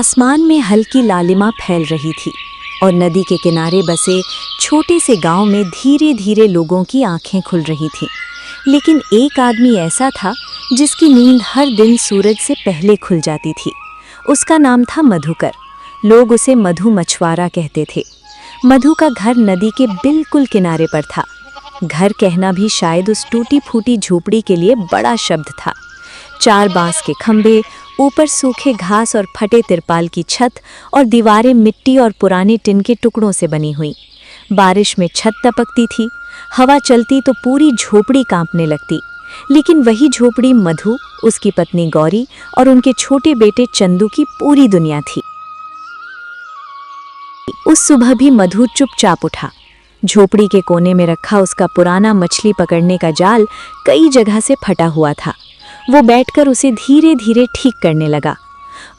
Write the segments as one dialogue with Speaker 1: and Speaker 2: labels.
Speaker 1: आसमान में हल्की लालिमा फैल रही थी और नदी के किनारे बसे छोटे से गांव में धीरे धीरे लोगों की आंखें खुल रही थीं। लेकिन एक आदमी ऐसा था जिसकी नींद हर दिन सूरज से पहले खुल जाती थी। उसका नाम था मधुकर। लोग उसे मधु मछुआरा कहते थे। मधु का घर नदी के बिल्कुल किनारे पर था। घर कहना भी शायद उस टूटी फूटी झोपड़ी के लिए बड़ा शब्द था। 4 बांस के खंभे, ऊपर सूखे घास और फटे तिरपाल की छत और दीवारें मिट्टी और पुराने टिन के टुकड़ों से बनी हुई। बारिश में छत टपकती थी, हवा चलती तो पूरी झोपड़ी कांपने लगती। लेकिन वही झोपड़ी मधु, उसकी पत्नी गौरी और उनके छोटे बेटे चंदू की पूरी दुनिया थी। उस सुबह भी मधु चुपचाप उठा। झोपड़ी के कोने में रखा उसका पुराना मछली पकड़ने का जाल कई जगह से फटा हुआ था। वो बैठकर उसे धीरे धीरे ठीक करने लगा।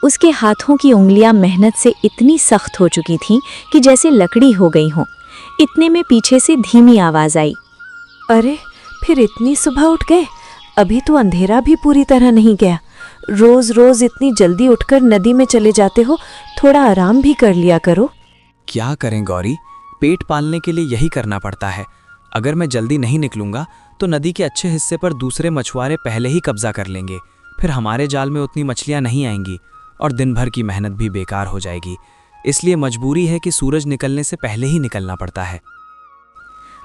Speaker 1: उसके हाथों की उंगलियां मेहनत से इतनी सख्त हो चुकी थीं कि जैसे लकड़ी हो गई हों। इतने में पीछे से धीमी आवाज आई।
Speaker 2: अरे, फिर इतनी सुबह उठ गए? अभी तो अंधेरा भी पूरी तरह नहीं गया। रोज रोज इतनी जल्दी उठकर नदी में चले जाते हो, थोड़ा आराम भी कर लिया करो।
Speaker 3: क्या करें गौरी, पेट पालने के लिए यही करना पड़ता है। अगर मैं जल्दी नहीं निकलूंगा तो नदी के अच्छे हिस्से पर दूसरे मछुआरे पहले ही कब्जा कर लेंगे। फिर हमारे जाल में उतनी मछलियां नहीं आएंगी और दिन भर की मेहनत भी बेकार हो जाएगी। इसलिए मजबूरी है कि सूरज निकलने से पहले ही निकलना पड़ता है।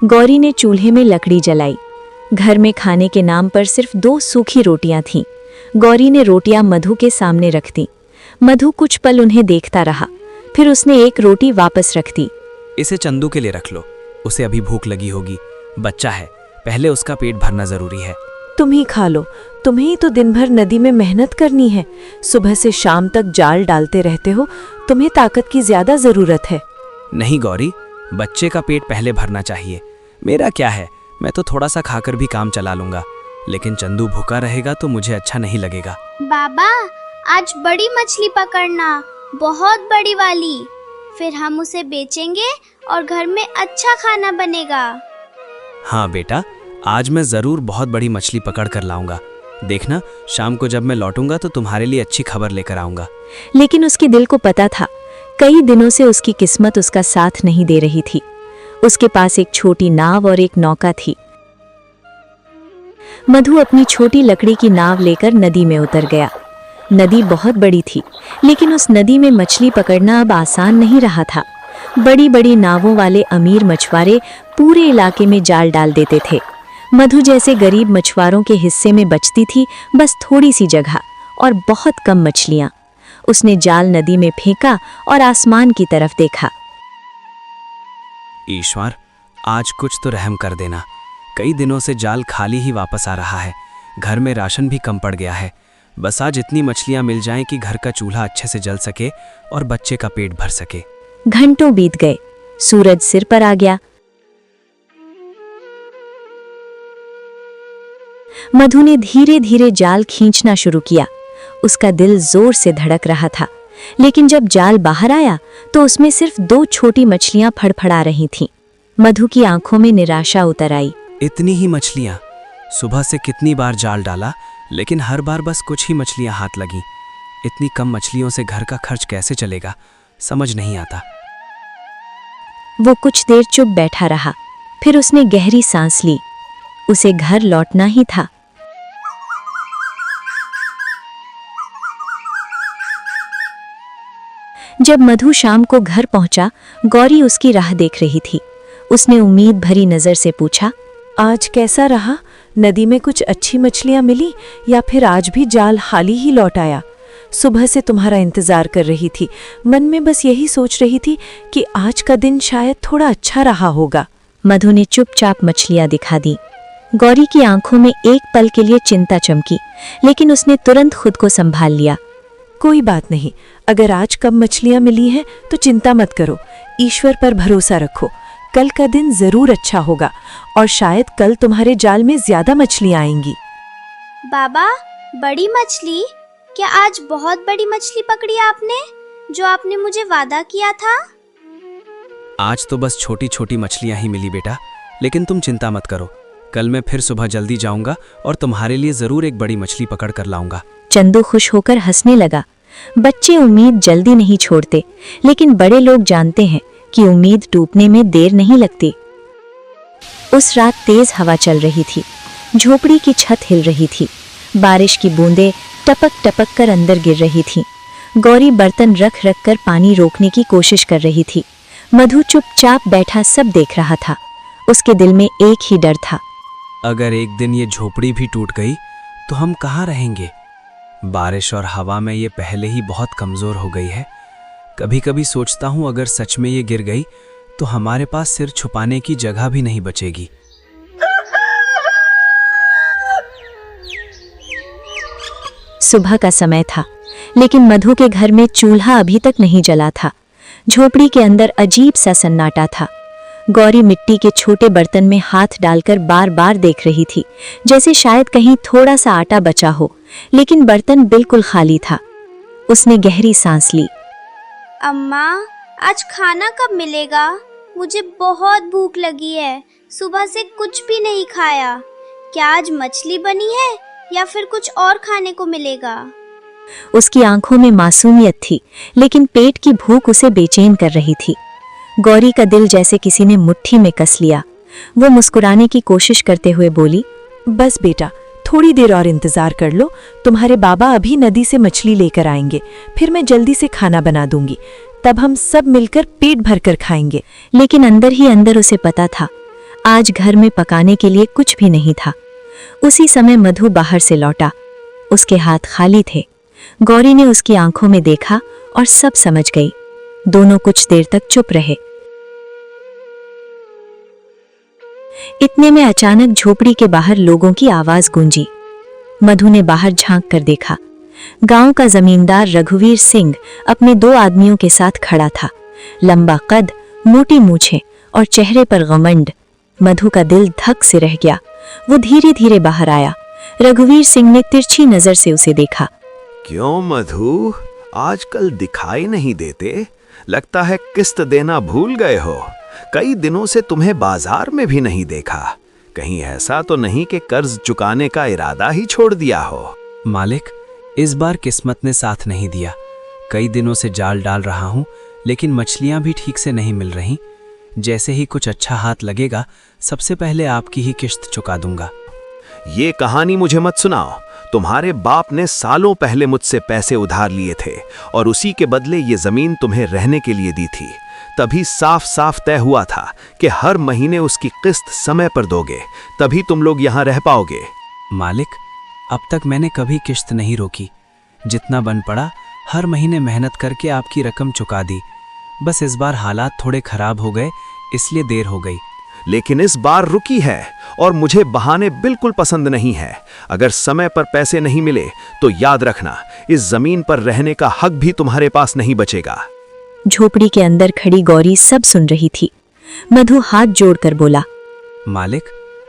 Speaker 1: गौरी ने चूल्हे में लकड़ी जलाई। घर में खाने के नाम पर सिर्फ 2 सूखी रोटियां थीं। गौरी ने रोटियां मधु के सामने रख दी। मधु कुछ पल उन्हें देखता रहा, फिर उसने एक रोटी वापस रख दी।
Speaker 3: इसे चंदू के लिए रख लो, उसे अभी भूख लगी होगी। बच्चा है, पहले उसका पेट भरना जरूरी है।
Speaker 2: तुम ही खा लो, तुम्हें ही तो दिन भर नदी में मेहनत करनी है। सुबह से शाम तक जाल डालते रहते हो, तुम्हें ताकत की ज्यादा जरूरत है।
Speaker 3: नहीं गौरी, बच्चे का पेट पहले भरना चाहिए। मेरा क्या है, मैं तो थोड़ा सा खाकर भी काम चला लूंगा, लेकिन चंदू भूखा रहेगा तो मुझे अच्छा नहीं लगेगा।
Speaker 4: बाबा, आज बड़ी मछली पकड़ना, बहुत बड़ी वाली। फिर हम उसे बेचेंगे और घर में अच्छा खाना बनेगा।
Speaker 3: हाँ बेटा, आज मैं जरूर बहुत बड़ी मछली पकड़ कर लाऊंगा। देखना, शाम को जब मैं लौटूंगा तो तुम्हारे लिए अच्छी खबर लेकर आऊंगा।
Speaker 1: लेकिन उसके दिल को पता था, कई दिनों से उसकी किस्मत उसका साथ नहीं दे रही थी। उसके पास एक छोटी नाव और एक नौका थी। मधु अपनी छोटी लकड़ी की नाव लेकर नदी में उतर गया। नदी बहुत बड़ी थी, लेकिन उस नदी में मछली पकड़ना अब आसान नहीं रहा था। बड़ी बड़ी नावों वाले अमीर मछुआरे पूरे इलाके में जाल डाल देते थे। मधु जैसे गरीब मछुआरों के हिस्से में बचती थी बस थोड़ी सी जगह और बहुत कम मछलियां। उसने जाल नदी में फेंका और आसमान की तरफ देखा।
Speaker 3: ईश्वर, आज कुछ तो रहम कर देना। कई दिनों से जाल खाली ही वापस आ रहा है। घर में राशन भी कम पड़ गया है। बस आज इतनी मछलियां मिल जाएं कि घर का चूल्हा अच्छे से जल सके और बच्चे का पेट भर सके।
Speaker 1: घंटों बीत गए, सूरज सिर पर आ गया। मधु ने धीरे धीरे जाल खींचना शुरू किया। उसका दिल जोर से धड़क रहा था, लेकिन जब जाल बाहर आया तो उसमें सिर्फ 2 छोटी मछलियां फड़फड़ा रही थीं। मधु की आंखों में निराशा उतर आई।
Speaker 3: इतनी ही मछलियां? सुबह से कितनी बार जाल डाला, लेकिन हर बार बस कुछ ही मछलियां हाथ लगीं। इतनी कम मछलियों से घर का खर्च कैसे चलेगा, समझ नहीं आता।
Speaker 1: वो कुछ देर चुप बैठा रहा, फिर उसने गहरी सांस ली। उसे घर लौटना ही था। जब मधु शाम को घर पहुंचा, गौरी उसकी राह देख रही थी। उसने उम्मीद भरी नजर से पूछा,
Speaker 2: आज कैसा रहा? नदी में कुछ अच्छी मछलियां मिली या फिर आज भी जाल खाली ही लौट आया? सुबह से तुम्हारा इंतजार कर रही थी, मन में बस यही सोच रही थी कि आज का दिन शायद थोड़ा अच्छा रहा होगा।
Speaker 1: मधु ने चुपचाप मछलियां दिखा दी। गौरी की आंखों में एक पल के लिए चिंता चमकी, लेकिन उसने तुरंत खुद को संभाल लिया।
Speaker 2: कोई बात नहीं, अगर आज कम मछलियां मिली हैं तो चिंता मत करो। ईश्वर पर भरोसा रखो, कल का दिन जरूर अच्छा होगा और शायद कल तुम्हारे जाल में ज्यादा मछलियां आएंगी।
Speaker 4: बाबा, बड़ी मछली? क्या आज बहुत बड़ी मछली पकड़ी आपने, जो आपने मुझे वादा किया था?
Speaker 3: आज तो बस छोटी छोटी मछलियां ही मिली बेटा, लेकिन तुम चिंता मत करो। कल मैं फिर सुबह जल्दी जाऊंगा और तुम्हारे लिए जरूर एक बड़ी मछली पकड़ कर लाऊंगा।
Speaker 1: चंदू खुश होकर हंसने लगा, बच्चे उम्मीद जल्दी नहीं छोड़ते, लेकिन बड़े लोग जानते हैं कि उम्मीद टूटने में देर नहीं लगती। उस रात तेज हवा चल रही थी, झोपड़ी की छत हिल रही थी, बारिश की बूंदें टपक टपक कर अंदर गिर रही थीं। गौरी बर्तन रख रख कर पानी रोकने की कोशिश कर रही थी। मधु चुपचाप बैठा सब देख रहा था। उसके दिल में एक ही डर था,
Speaker 3: अगर एक दिन ये झोपड़ी भी टूट गई तो हम कहाँ रहेंगे? बारिश और हवा में ये पहले ही बहुत कमज़ोर हो गई है। कभी कभी सोचता हूँ अगर सच में ये गिर गई तो हमारे पास सिर छुपाने की जगह भी नहीं बचेगी।
Speaker 1: सुबह का समय था, लेकिन मधु के घर में चूल्हा अभी तक नहीं जला था। झोपड़ी के अंदर अजीब सा सन्नाटा था। गौरी मिट्टी के छोटे बर्तन में हाथ डालकर बार बार देख रही थी, जैसे शायद कहीं थोड़ा सा आटा बचा हो, लेकिन बर्तन बिल्कुल खाली था। उसने गहरी सांस ली।
Speaker 4: अम्मा, आज खाना कब मिलेगा? मुझे बहुत भूख लगी है, सुबह से कुछ भी नहीं खाया। क्या आज मछली बनी है या फिर कुछ और खाने को मिलेगा?
Speaker 1: उसकी आंखों में मासूमियत थी, लेकिन पेट की भूख उसे बेचैन कर रही थी। गौरी का दिल जैसे किसी ने मुट्ठी में कस लिया। वो मुस्कुराने की कोशिश करते हुए बोली,
Speaker 2: बस बेटा, थोड़ी देर और इंतजार कर लो। तुम्हारे बाबा अभी नदी से मछली लेकर आएंगे, फिर मैं जल्दी से खाना बना दूंगी। तब हम सब मिलकर पेट भरकर खाएंगे।
Speaker 1: लेकिन अंदर ही अंदर उसे पता था, आज घर में पकाने के लिए कुछ भी नहीं था। उसी समय मधु बाहर से लौटा। उसके हाथ खाली थे। गौरी ने उसकी आंखों में देखा और सब समझ गई। दोनों कुछ देर तक चुप रहे। इतने में अचानक झोपड़ी के बाहर लोगों की आवाज गूंजी। मधु ने बाहर झांक कर देखा। गांव का जमींदार रघुवीर सिंह अपने 2 आदमियों के साथ खड़ा था। लंबा कद, मोटी मूछें और चेहरे पर घमंड। मधु का दिल धक से रह गया। वो धीरे धीरे बाहर आया। रघुवीर सिंह ने तिरछी नजर से उसे देखा।
Speaker 5: क्यों मधु, आजकल दिखाई नहीं देते? लगता है किस्त देना भूल गए हो। कई दिनों से तुम्हें बाजार में भी नहीं देखा। कहीं ऐसा तो नहीं कि कर्ज चुकाने का इरादा ही छोड़ दिया हो?
Speaker 3: मालिक, इस बार किस्मत ने साथ नहीं दिया। कई दिनों से जाल डाल रहा हूँ, लेकिन मछलियाँ भी ठीक से नहीं मिल रहीं। जैसे ही कुछ अच्छा हाथ लगेगा, सबसे पहले आपकी ही किश्त चुका दूंगा।
Speaker 5: ये कहानी मुझे मत सुनाओ। तुम्हारे बाप ने सालों पहले मुझसे पैसे उधार लिए थे और उसी के बदले ये जमीन तुम्हें रहने के लिए दी थी। तभी साफ साफ तय हुआ था कि हर महीने उसकी किस्त समय पर दोगे, तभी तुम लोग यहाँ रह पाओगे।
Speaker 3: मालिक, अब तक मैंने कभी किश्त नहीं रोकी। जितना बन पड़ा हर महीने मेहनत करके आपकी रकम चुका दी। बस इस बार हालात थोड़े खराब हो गए, इसलिए देर हो गई।
Speaker 5: लेकिन इस बार रुकी है और मुझे बहाने बिल्कुल पसंद नहीं है। अगर समय पर पैसे नहीं मिले तो याद रखना, इस जमीन पर रहने का हक भी तुम्हारे पास नहीं बचेगा।
Speaker 1: झोपड़ी के अंदर खड़ी गौरी सब सुन रही थी। मधु हाथ जोड़कर बोला,
Speaker 3: मालिक,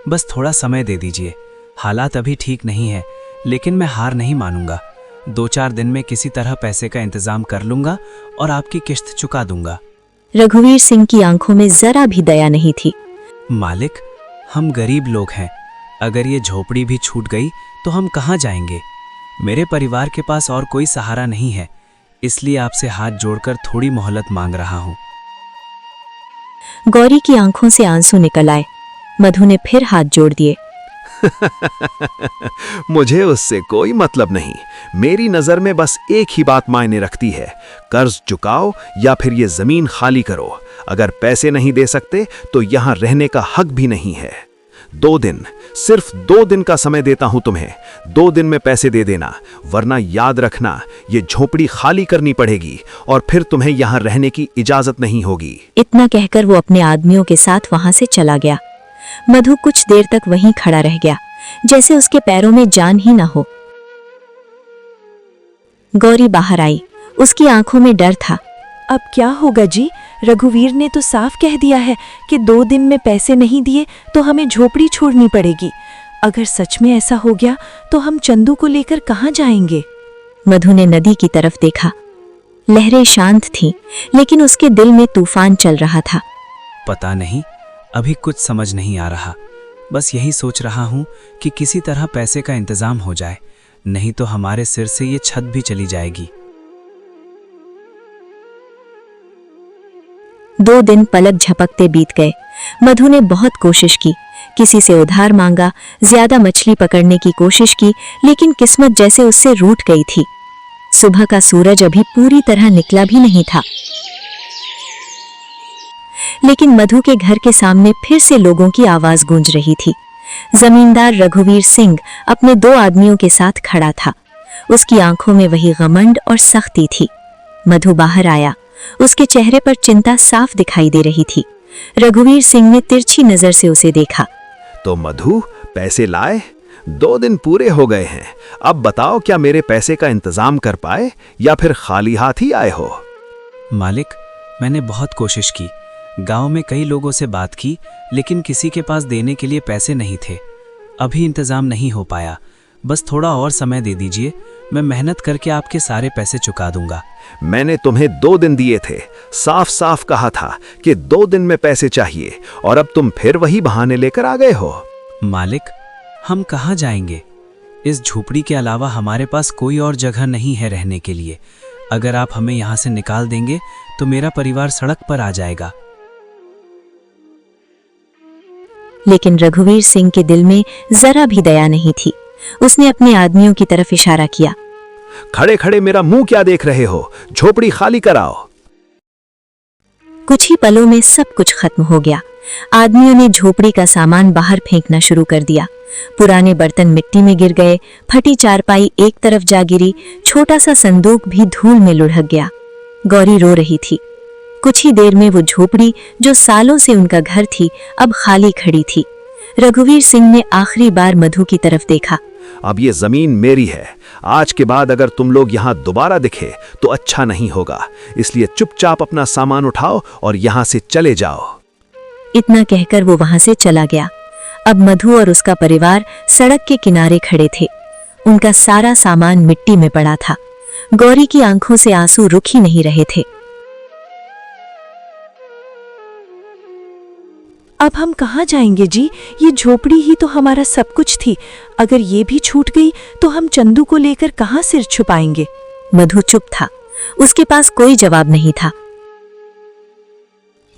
Speaker 3: बस थोड़ा समय दे दीजिए। हालात अभी ठीक नहीं है, लेकिन मैं हार नहीं मानूंगा। 2-4 दिन में किसी तरह पैसे का इंतजाम कर लूंगा और आपकी किश्त चुका दूंगा।
Speaker 1: रघुवीर सिंह की आंखों में जरा भी दया नहीं थी।
Speaker 3: मालिक, हम गरीब लोग हैं। अगर ये झोपड़ी भी छूट गई तो हम कहाँ जाएंगे? मेरे परिवार के पास और कोई सहारा नहीं है, इसलिए आपसे हाथ जोड़कर थोड़ी मोहलत मांग रहा हूँ।
Speaker 1: गौरी की आंखों से आंसू निकल आए। मधु ने फिर हाथ जोड़ दिए।
Speaker 5: मुझे उससे कोई मतलब नहीं। मेरी नजर में बस एक ही बात मायने रखती है, कर्ज चुकाओ या फिर ये जमीन खाली करो। अगर पैसे नहीं दे सकते तो यहाँ रहने का हक भी नहीं है। 2 दिन, सिर्फ 2 दिन का समय देता हूं तुम्हें। 2 दिन में पैसे दे देना, वरना याद रखना ये झोपड़ी खाली करनी पड़ेगी और फिर तुम्हें यहाँ रहने की इजाजत नहीं होगी।
Speaker 1: इतना कहकर वो अपने आदमियों के साथ वहां से चला गया। मधु कुछ देर तक वहीं खड़ा रह गया, जैसे उसके पैरों में जान ही ना हो। गौरी बाहर आई। उसकी आंखों में डर था।
Speaker 2: अब क्या होगा जी? रघुवीर ने तो साफ कह दिया है कि 2 दिन में पैसे नहीं दिए तो हमें झोपड़ी छोड़नी पड़ेगी। अगर सच में ऐसा हो गया तो हम चंदू को लेकर कहाँ जाएंगे?
Speaker 1: मधु ने नदी की तरफ देखा। लहरें शांत थीं, लेकिन उसके दिल में तूफान चल रहा था।
Speaker 3: पता नहीं, अभी कुछ समझ नहीं आ रहा। बस यही सोच रहा हूँ कि किसी तरह पैसे का इंतजाम हो जाए, नहीं तो हमारे सिर से ये छत भी चली जाएगी।
Speaker 1: 2 दिन पलक झपकते बीत गए। मधु ने बहुत कोशिश की, किसी से उधार मांगा, ज्यादा मछली पकड़ने की कोशिश की, लेकिन किस्मत जैसे उससे रूठ गई थी। सुबह का सूरज अभी पूरी तरह निकला भी नहीं था, लेकिन मधु के घर के सामने फिर से लोगों की आवाज गूंज रही थी। जमींदार रघुवीर सिंह अपने 2 आदमियों के साथ खड़ा था। उसकी आंखों में वही घमंड और सख्ती थी। मधु बाहर आया, उसके चेहरे पर चिंता साफ दिखाई दे रही थी। रघुवीर सिंह ने तिरछी नजर से उसे देखा।
Speaker 5: तो मधु, पैसे लाए? 2 दिन पूरे हो गए हैं। अब बताओ, क्या मेरे पैसे का इंतजाम कर पाए या फिर खाली हाथ ही आए हो?
Speaker 3: मालिक, मैंने बहुत कोशिश की, गांव में कई लोगों से बात की, लेकिन किसी के पास देने के लिए पैसे नहीं थे। अभी इंतजाम नहीं हो पाया। बस थोड़ा और समय दे दीजिए, मैं मेहनत करके आपके सारे पैसे चुका दूंगा।
Speaker 5: मैंने तुम्हें 2 दिन दिए थे, साफ साफ कहा था कि 2 दिन में पैसे चाहिए, और अब तुम फिर वही बहाने लेकर आ गए हो।
Speaker 3: मालिक, हम कहाँ जाएंगे? इस झोपड़ी के अलावा हमारे पास कोई और जगह नहीं है रहने के लिए। अगर आप हमें यहाँ से निकाल देंगे तो मेरा परिवार सड़क पर आ जाएगा।
Speaker 1: लेकिन रघुवीर सिंह के दिल में जरा भी दया नहीं थी। उसने अपने आदमियों की तरफ इशारा किया।
Speaker 5: खड़े खड़े मेरा मुंह क्या देख रहे हो? झोपड़ी खाली कराओ।
Speaker 1: कुछ ही पलों में सब कुछ खत्म हो गया। आदमियों ने झोपड़ी का सामान बाहर फेंकना शुरू कर दिया। पुराने बर्तन मिट्टी में गिर गए, फटी चारपाई एक तरफ जा गिरी, छोटा सा संदूक भी धूल में लुढ़क गया। गौरी रो रही थी। कुछ ही देर में वो झोपड़ी, जो सालों से उनका घर थी, अब खाली खड़ी थी। रघुवीर सिंह ने आखिरी बार मधु की तरफ देखा।
Speaker 5: अब ये जमीन मेरी है। आज के बाद अगर तुम लोग यहाँ दोबारा दिखे तो अच्छा नहीं होगा, इसलिए चुपचाप अपना सामान उठाओ और यहाँ से चले जाओ।
Speaker 1: इतना कहकर वो वहां से चला गया। अब मधु और उसका परिवार सड़क के किनारे खड़े थे। उनका सारा सामान मिट्टी में पड़ा था। गौरी की आंखों से आंसू रुक ही नहीं रहे थे।
Speaker 2: अब हम कहाँ जाएंगे जी? ये झोपड़ी ही तो हमारा सब कुछ थी। अगर ये भी छूट गई तो हम चंदू को लेकर कहाँ सिर छुपाएंगे?
Speaker 1: मधु चुप था। उसके पास कोई जवाब नहीं था।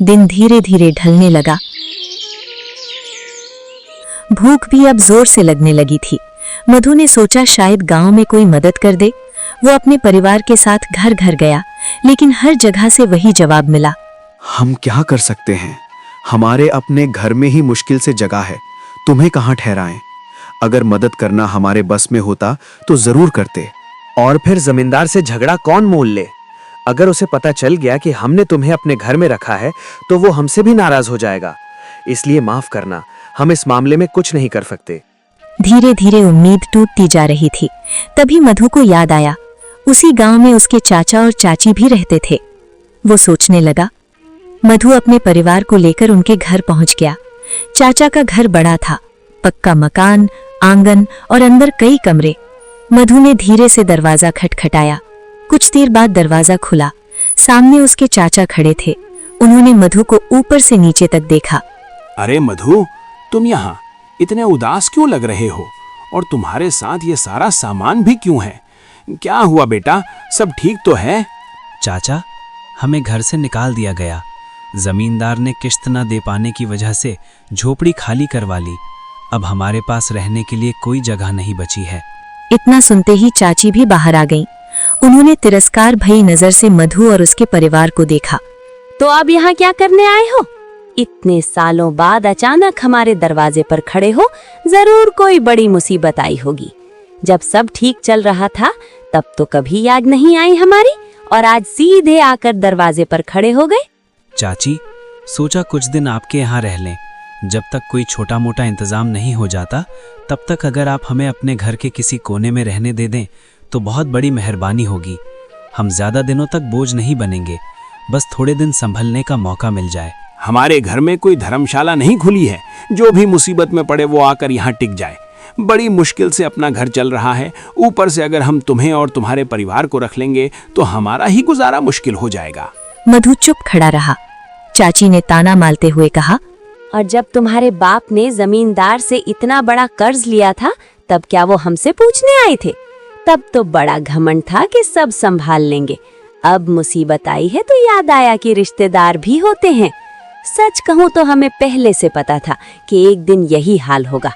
Speaker 1: दिन धीरे धीरे ढलने लगा। भूख भी अब जोर से लगने लगी थी। मधु ने सोचा शायद गांव में कोई मदद कर दे। वो अपने परिवार के साथ घर घर गया, लेकिन हर जगह से वही जवाब मिला।
Speaker 6: हम क्या कर सकते हैं? हमारे अपने घर में ही मुश्किल से जगह है, तुम्हें कहाँ ठहराएं? अगर मदद करना हमारे बस में होता तो जरूर करते।
Speaker 7: और फिर जमींदार से झगड़ा कौन मोल ले? अगर उसे पता चल गया कि हमने तुम्हें अपने घर में रखा है तो वो हमसे भी नाराज हो जाएगा। इसलिए माफ करना, हम इस मामले में कुछ नहीं कर सकते।
Speaker 1: धीरे धीरे उम्मीद टूटती जा रही थी। तभी मधु को याद आया, उसी गांव में उसके चाचा और चाची भी रहते थे। वो सोचने लगा। मधु अपने परिवार को लेकर उनके घर पहुंच गया। चाचा का घर बड़ा था, पक्का मकान, आंगन और अंदर कई कमरे। मधु ने धीरे से दरवाजा खटखटाया। कुछ देर बाद दरवाजा खुला। सामने उसके चाचा खड़े थे। उन्होंने मधु को ऊपर से नीचे तक देखा।
Speaker 8: अरे मधु, तुम यहाँ इतने उदास क्यों लग रहे हो? और तुम्हारे साथ ये सारा सामान भी क्यों है? क्या हुआ बेटा, सब ठीक तो है?
Speaker 3: चाचा, हमें घर से निकाल दिया गया। जमींदार ने किश्त न दे पाने की वजह से झोपड़ी खाली करवा ली। अब हमारे पास रहने के लिए कोई जगह नहीं बची है।
Speaker 1: इतना सुनते ही चाची भी बाहर आ गईं। उन्होंने तिरस्कार भरी नजर से मधु और उसके परिवार को देखा।
Speaker 9: तो अब यहाँ क्या करने आए हो? इतने सालों बाद अचानक हमारे दरवाजे पर खड़े हो, जरूर कोई बड़ी मुसीबत आई होगी। जब सब ठीक चल रहा था तब तो कभी याद नहीं आई हमारी, और आज सीधे आकर दरवाजे पर खड़े हो गए।
Speaker 3: चाची, सोचा कुछ दिन आपके यहाँ रह लें। जब तक कोई छोटा मोटा इंतजाम नहीं हो जाता तब तक अगर आप हमें अपने घर के किसी कोने में रहने दे दें तो बहुत बड़ी मेहरबानी होगी। हम ज्यादा दिनों तक बोझ नहीं बनेंगे, बस थोड़े दिन संभलने का मौका मिल जाए।
Speaker 8: हमारे घर में कोई धर्मशाला नहीं खुली है, जो भी मुसीबत में पड़े वो आकर यहाँ टिक जाए। बड़ी मुश्किल से अपना घर चल रहा है, ऊपर से अगर हम तुम्हें और तुम्हारे परिवार को रख लेंगे तो हमारा ही गुजारा मुश्किल हो जाएगा।
Speaker 1: मधु चुप खड़ा रहा। चाची ने ताना मारते हुए कहा,
Speaker 9: और जब तुम्हारे बाप ने जमींदार से इतना बड़ा कर्ज लिया था तब क्या वो हमसे पूछने आए थे? तब तो बड़ा घमंड था कि सब संभाल लेंगे। अब मुसीबत आई है तो याद आया कि रिश्तेदार भी होते हैं। सच कहूँ तो हमें पहले से पता था कि एक दिन यही हाल होगा।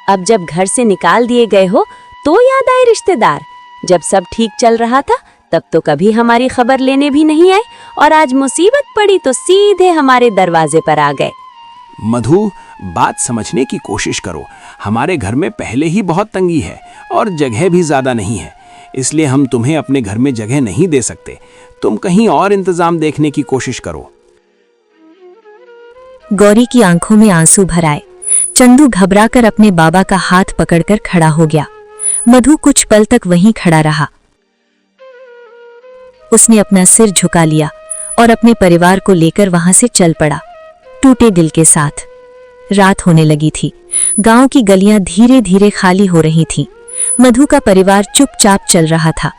Speaker 9: अब जब घर से निकाल दिए गए हो तो याद आए रिश्तेदार। जब सब ठीक चल रहा था तब तो कभी हमारी खबर लेने भी नहीं आए, और आज मुसीबत पड़ी तो सीधे हमारे दरवाजे पर आ गए।
Speaker 8: मधु, बात समझने की कोशिश करो। हमारे घर में पहले ही बहुत तंगी है और जगह भी ज्यादा नहीं है, इसलिए हम तुम्हें अपने घर में जगह नहीं दे सकते। तुम कहीं और इंतजाम देखने की कोशिश करो।
Speaker 1: गौरी की आंखों में आंसू भर आए। चंदू घबराकर अपने बाबा का हाथ पकड़कर खड़ा हो गया। मधु कुछ पल तक वहीं खड़ा रहा। उसने अपना सिर झुका लिया और अपने परिवार को लेकर वहां से चल पड़ा, टूटे दिल के साथ। रात होने लगी थी। गांव की गलियां धीरे धीरे खाली हो रही थीं। मधु का परिवार चुपचाप चल रहा था।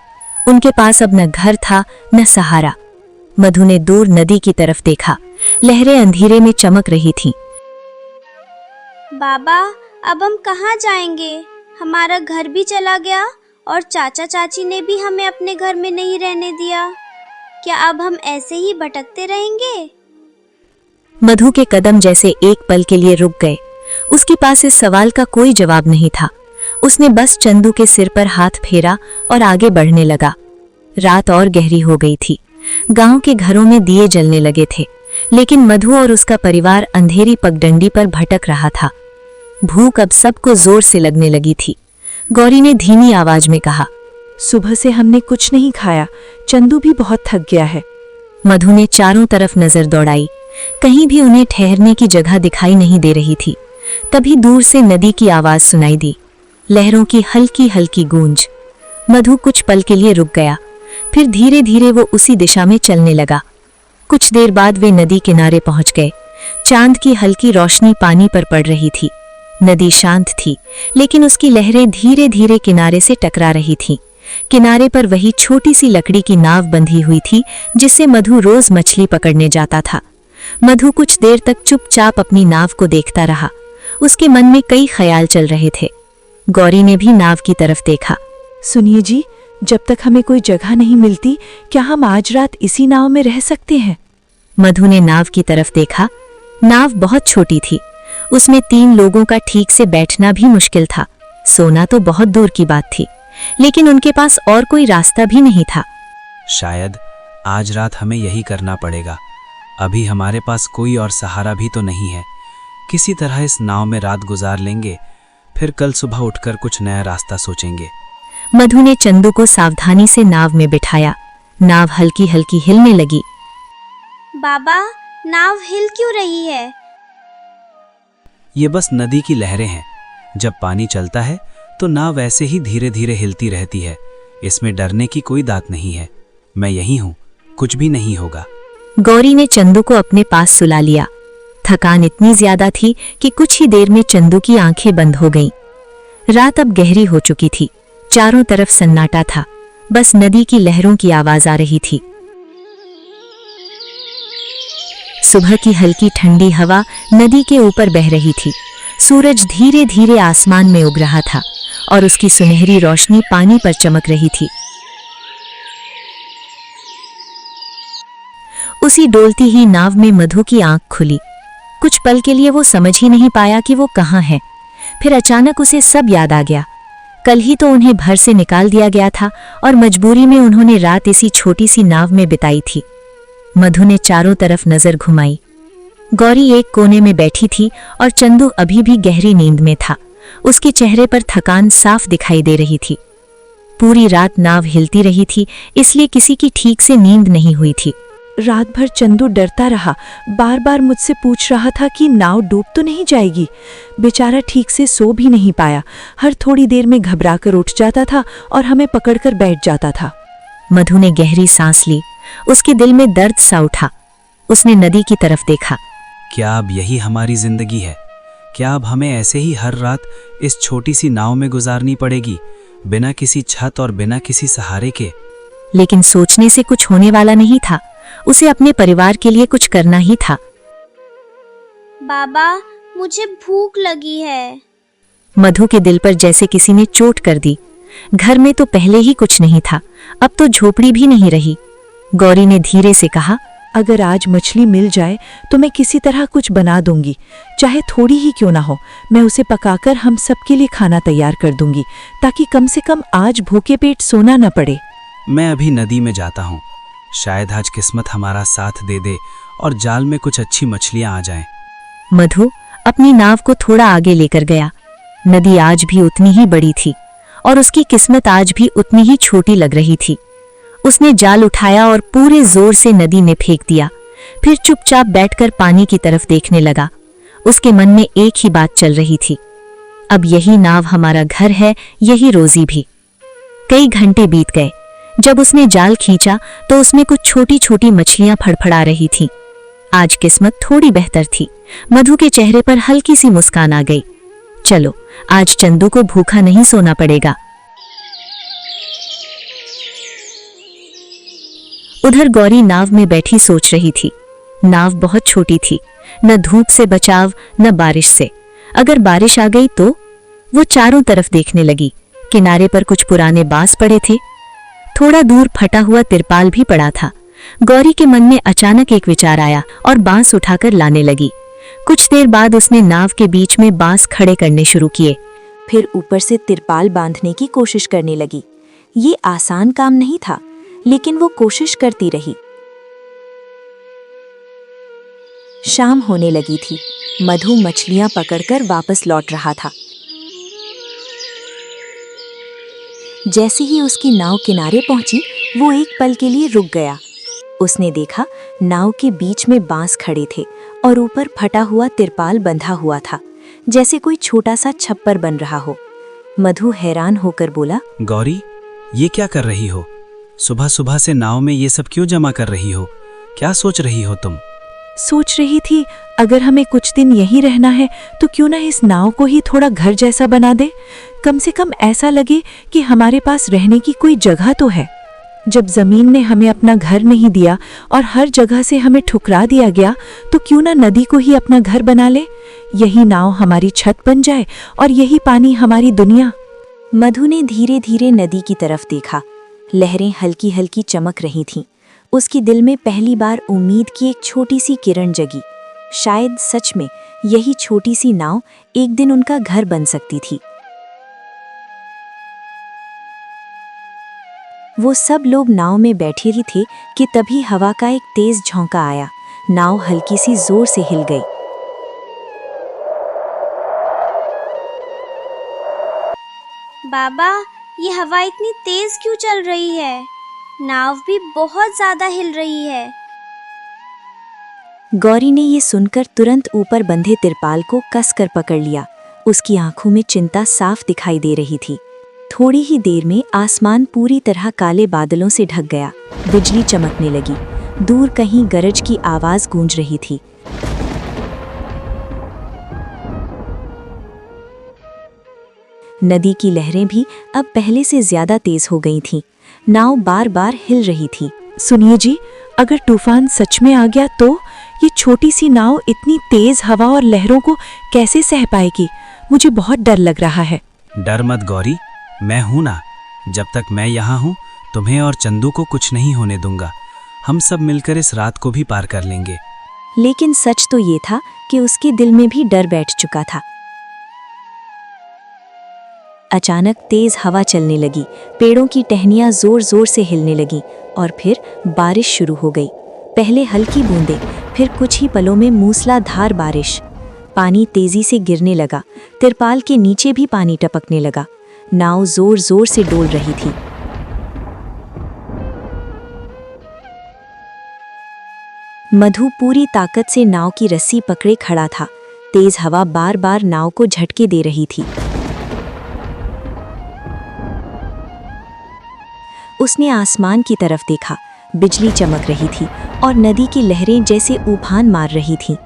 Speaker 1: उनके पास अब न घर था न सहारा। मधु ने दूर नदी की तरफ देखा। लहरें अंधेरे में चमक रही थीं।
Speaker 4: बाबा, अब हम कहाँ जाएंगे? हमारा घर भी चला गया और चाचा चाची ने भी हमें अपने घर में नहीं रहने दिया। क्या अब हम ऐसे ही भटकते रहेंगे?
Speaker 1: मधु के कदम जैसे एक पल के लिए रुक गए। उसके पास इस सवाल का कोई जवाब नहीं था। उसने बस चंदू के सिर पर हाथ फेरा और आगे बढ़ने लगा। रात और गहरी हो गई थी। गांव के घरों में दिए जलने लगे थे, लेकिन मधु और उसका परिवार अंधेरी पगडंडी पर भटक रहा था। भूख अब सबको जोर से लगने लगी थी। गौरी ने धीमी आवाज में कहा,
Speaker 2: सुबह से हमने कुछ नहीं खाया, चंदू भी बहुत थक गया है।
Speaker 1: मधु ने चारों तरफ नजर दौड़ाई। कहीं भी उन्हें ठहरने की जगह दिखाई नहीं दे रही थी। तभी दूर से नदी की आवाज सुनाई दी, लहरों की हल्की हल्की गूंज। मधु कुछ पल के लिए रुक गया, फिर धीरे धीरे वो उसी दिशा में चलने लगा। कुछ देर बाद वे नदी किनारे पहुंच गए। चांद की हल्की रोशनी पानी पर पड़ रही थी। नदी शांत थी, लेकिन उसकी लहरें धीरे धीरे किनारे से टकरा रही थीं। किनारे पर वही छोटी सी लकड़ी की नाव बंधी हुई थी जिससे मधु रोज मछली पकड़ने जाता था। मधु कुछ देर तक चुपचाप अपनी नाव को देखता रहा। उसके मन में कई ख्याल चल रहे थे। गौरी ने भी नाव की तरफ देखा।
Speaker 2: सुनिए जी, जब तक हमें कोई जगह नहीं मिलती, क्या हम आज रात इसी नाव में रह सकते हैं?
Speaker 1: मधु ने नाव की तरफ देखा। नाव बहुत छोटी थी। उसमें 3 लोगों का ठीक से बैठना भी मुश्किल था। सोना तो बहुत दूर की बात थी, लेकिन उनके पास और कोई रास्ता भी नहीं था।
Speaker 3: शायद आज रात हमें यही करना पड़ेगा। अभी हमारे पास कोई और सहारा भी तो नहीं है। किसी तरह इस नाव में रात गुजार लेंगे, फिर कल सुबह उठकर कुछ नया रास्ता सोचेंगे।
Speaker 1: मधु ने चंदू को सावधानी से नाव में बिठाया। नाव हल्की हल्की हिलने लगी।
Speaker 4: बाबा, नाव हिल क्यों रही है?
Speaker 3: ये बस नदी की लहरें हैं। जब पानी चलता है तो नाव ऐसे ही धीरे धीरे हिलती रहती है। इसमें डरने की कोई बात नहीं है। मैं यहीं हूँ, कुछ भी नहीं होगा।
Speaker 1: गौरी ने चंदू को अपने पास सुला लिया। थकान इतनी ज्यादा थी कि कुछ ही देर में चंदू की आंखें बंद हो गईं। रात अब गहरी हो चुकी थी। चारों तरफ सन्नाटा था। बस नदी की लहरों की आवाज आ रही थी। सुबह की हल्की ठंडी हवा नदी के ऊपर बह रही थी। सूरज धीरे धीरे आसमान में उग रहा था और उसकी सुनहरी रोशनी पानी पर चमक रही थी। उसी डोलती ही नाव में मधु की आंख खुली। कुछ पल के लिए वो समझ ही नहीं पाया कि वो कहाँ है। फिर अचानक उसे सब याद आ गया। कल ही तो उन्हें घर से निकाल दिया गया था और मजबूरी में उन्होंने रात इसी छोटी सी नाव में बिताई थी। मधु ने चारों तरफ नजर घुमाई। गौरी एक कोने में बैठी थी और चंदू अभी भी गहरी नींद में था। उसके चेहरे पर थकान साफ दिखाई दे रही थी। पूरी रात नाव हिलती रही थी, इसलिए किसी की ठीक से नींद नहीं हुई थी।
Speaker 2: रात भर चंदू डरता रहा, बार बार मुझसे पूछ रहा था कि नाव डूब तो नहीं जाएगी। बेचारा ठीक से सो भी नहीं पाया। हर थोड़ी देर में घबराकर उठ जाता था और हमें पकड़कर बैठ जाता था।
Speaker 1: मधु ने गहरी सांस ली। उसके दिल में दर्द सा उठा। उसने नदी की तरफ देखा।
Speaker 3: क्या अब यही हमारी जिंदगी है? क्या अब हमें ऐसे ही हर रात इस छोटी सी नाव में गुजारनी पड़ेगी, बिना किसी छत और बिना किसी सहारे के?
Speaker 1: लेकिन सोचने से कुछ होने वाला नहीं था। उसे अपने परिवार के लिए कुछ करना ही था।
Speaker 4: बाबा, मुझे भूख लगी है।
Speaker 1: मधु के दिल पर जैसे किसी ने चोट कर दी। घर में तो पहले ही कुछ नहीं था, अब तो झोपड़ी भी नहीं रही। गौरी ने धीरे से कहा,
Speaker 2: अगर आज मछली मिल जाए तो मैं किसी तरह कुछ बना दूंगी, चाहे थोड़ी ही क्यों ना हो। मैं उसे पकाकर हम सबके लिए खाना तैयार कर दूंगी, ताकि कम से कम आज भूखे पेट सोना न पड़े।
Speaker 3: मैं अभी नदी में जाता हूँ, शायद आज किस्मत हमारा साथ दे दे और जाल में कुछ अच्छी मछलियाँ आ जाएं।
Speaker 1: मधु अपनी नाव को थोड़ा आगे लेकर गया। नदी आज भी उतनी ही बड़ी थी और उसकी किस्मत आज भी उतनी ही छोटी लग रही थी। उसने जाल उठाया और पूरे जोर से नदी में फेंक दिया, फिर चुपचाप बैठकर पानी की तरफ देखने लगा। उसके मन में एक ही बात चल रही थी, अब यही नाव हमारा घर है, यही रोजी भी। कई घंटे बीत गए। जब उसने जाल खींचा तो उसमें कुछ छोटी छोटी मछलियां फड़फड़ा रही थीं। आज किस्मत थोड़ी बेहतर थी। मधु के चेहरे पर हल्की सी मुस्कान आ गई। चलो, आज चंदू को भूखा नहीं सोना पड़ेगा। उधर गौरी नाव में बैठी सोच रही थी। नाव बहुत छोटी थी, न धूप से बचाव न बारिश से। अगर बारिश आ गई तो? वो चारों तरफ देखने लगी। किनारे पर कुछ पुराने बांस पड़े थे, थोड़ा दूर फटा हुआ तिरपाल भी पड़ा था। गौरी के मन में अचानक एक विचार आया और बांस उठाकर लाने लगी। कुछ देर बाद उसने नाव के बीच में बांस खड़े करने शुरू किए, फिर ऊपर से तिरपाल बांधने की कोशिश करने लगी। ये आसान काम नहीं था, लेकिन वो कोशिश करती रही। शाम होने लगी थी। मधु मछलियां पकड़कर वापस लौट रहा था। जैसे ही उसकी नाव किनारे पहुंची, वो एक पल के लिए रुक गया। उसने देखा नाव के बीच में बांस खड़े थे और ऊपर फटा हुआ तिरपाल बंधा हुआ था, जैसे कोई छोटा सा छप्पर बन रहा हो। मधु हैरान होकर बोला,
Speaker 3: गौरी, ये क्या कर रही हो? सुबह सुबह से नाव में ये सब क्यों जमा कर रही हो? क्या सोच रही हो तुम?
Speaker 2: सोच रही थी, अगर हमें कुछ दिन यहीं रहना है तो क्यों ना इस नाव को ही थोड़ा घर जैसा बना दे। कम से कम ऐसा लगे कि हमारे पास रहने की कोई जगह तो है। जब जमीन ने हमें अपना घर नहीं दिया और हर जगह से हमें ठुकरा दिया गया, तो क्यों ना नदी को ही अपना घर बना ले। यही नाव हमारी छत बन जाए और यही पानी हमारी दुनिया।
Speaker 1: मधु ने धीरे धीरे नदी की तरफ देखा। लहरें हल्की हल्की चमक रही थीं। उसकी दिल में पहली बार उम्मीद की एक छोटी सी किरण जगी। शायद सच में यही छोटी सी नाव एक दिन उनका घर बन सकती थी। वो सब लोग नाव में बैठे ही थे कि तभी हवा का एक तेज झोंका आया। नाव हल्की सी जोर से हिल गई।
Speaker 4: बाबा, ये हवा इतनी तेज क्यों चल रही है? नाव भी बहुत ज्यादा हिल रही है।
Speaker 1: गौरी ने ये सुनकर तुरंत ऊपर बंधे तिरपाल को कसकर पकड़ लिया। उसकी आंखों में चिंता साफ दिखाई दे रही थी। थोड़ी ही देर में आसमान पूरी तरह काले बादलों से ढक गया। बिजली चमकने लगी। दूर कहीं गरज की आवाज गूंज रही थी। नदी की लहरें भी अब पहले से ज्यादा तेज हो गई थीं। नाव बार बार हिल रही थी।
Speaker 2: सुनिए जी, अगर तूफान सच में आ गया तो ये छोटी सी नाव इतनी तेज हवा और लहरों को कैसे सह पाएगी? मुझे बहुत डर लग रहा है।
Speaker 3: डर मत गौरी, मैं हूं ना। जब तक मैं यहाँ हूं, तुम्हें और चंदू को कुछ नहीं होने दूंगा। हम सब मिलकर इस रात को भी पार कर लेंगे।
Speaker 1: लेकिन सच तो ये था कि उसके दिल में भी डर बैठ चुका था। अचानक तेज हवा चलने लगी। पेड़ों की टहनियां जोर जोर से हिलने लगीं और फिर बारिश शुरू हो गई। पहले हल्की बूंदें, फिर कुछ ही पलों में मूसलाधार बारिश। पानी तेजी से गिरने लगा। तिरपाल के नीचे भी पानी टपकने लगा। नाव जोर जोर से डोल रही थी। मधु पूरी ताकत से नाव की रस्सी पकड़े खड़ा था। तेज हवा बार बार नाव को झटके दे रही थी। उसने आसमान की तरफ देखा। बिजली चमक रही थी और नदी की लहरें जैसे उफान मार रही थीं।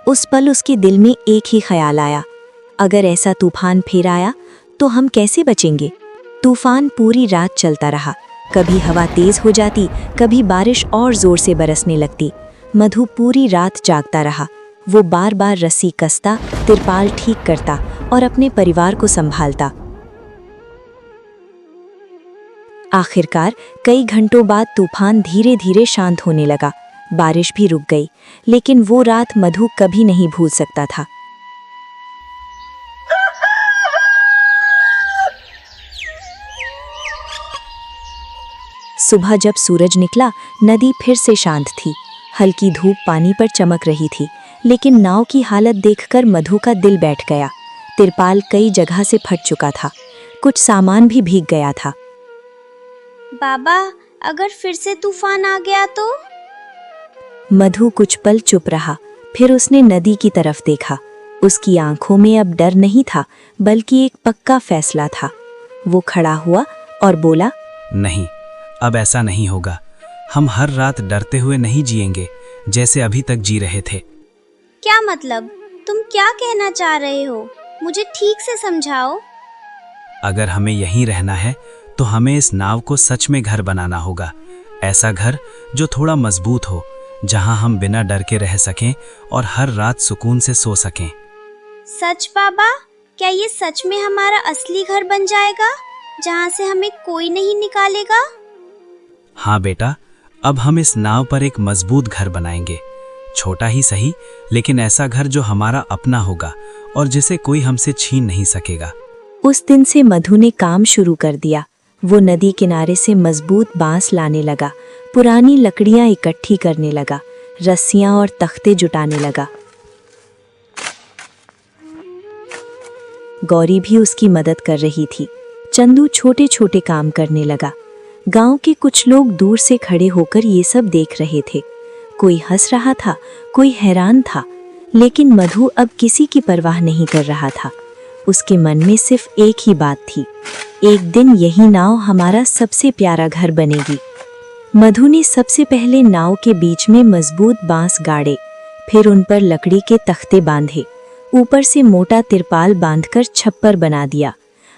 Speaker 1: उस पल उसके दिल में एक ही ख्याल आया, अगर ऐसा तूफान फिर आया तो हम कैसे बचेंगे? तूफान पूरी रात चलता रहा। कभी हवा तेज हो जाती, कभी बारिश और जोर से बरसने लगती। मधु पूरी रात जागता रहा। वो बार बार रस्सी कसता, तिरपाल ठीक करता और अपने परिवार को संभालता। आखिरकार कई घंटों बाद तूफान धीरे धीरे शांत होने लगा। बारिश भी रुक गई, लेकिन वो रात मधु कभी नहीं भूल सकता था। सुबह जब सूरज निकला, नदी फिर से शांत थी। हल्की धूप पानी पर चमक रही थी, लेकिन नाव की हालत देखकर मधु का दिल बैठ गया। तिरपाल कई जगह से फट चुका था, कुछ सामान भी भीग गया था।
Speaker 4: बाबा, अगर फिर से तूफान आ गया तो?
Speaker 1: मधु कुछ पल चुप रहा, फिर उसने नदी की तरफ देखा। उसकी आंखों में अब डर नहीं था, बल्कि एक पक्का फैसला था। वो खड़ा हुआ और बोला,
Speaker 3: नहीं, अब ऐसा नहीं होगा। हम हर रात डरते हुए नहीं जिएंगे जैसे अभी तक जी रहे थे।
Speaker 4: क्या मतलब? तुम क्या कहना चाह रहे हो? मुझे ठीक से समझाओ।
Speaker 3: अगर हमें यहीं रहना है तो हमें इस नाव को सच में घर बनाना होगा। ऐसा घर जो थोड़ा मजबूत हो, जहां हम बिना डर के रह सकें और हर रात सुकून से सो सकें।
Speaker 4: सच बाबा? क्या ये सच में हमारा असली घर बन जाएगा, जहां से हमें कोई नहीं निकालेगा?
Speaker 3: हाँ बेटा, अब हम इस नाव पर एक मजबूत घर बनाएंगे। छोटा ही सही, लेकिन ऐसा घर जो हमारा अपना होगा और जिसे कोई हमसे छीन नहीं सकेगा।
Speaker 1: उस दिन से मधु ने काम शुरू कर दिया। वो नदी किनारे से मजबूत बांस लाने लगा, पुरानी लकड़ियां इकट्ठी करने लगा, रस्सियां और तख्ते जुटाने लगा। गौरी भी उसकी मदद कर रही थी। चंदू छोटे छोटे काम करने लगा। गांव के कुछ लोग दूर से खड़े होकर ये सब देख रहे थे। कोई हंस रहा था, कोई हैरान था, लेकिन मधु अब किसी की परवाह नहीं कर रहा था। उसके मन में सिर्फ एक ही बात थी, एक दिन यही नाव हमारा सबसे प्यारा घर बनेगी। मधु ने सबसे पहले नाव के बीच में मजबूत बांस गाड़े, फिर उन पर लकड़ी के तख्ते बांधे, ऊपर से मोटा तिरपाल बांधकर छप्पर बना दिया।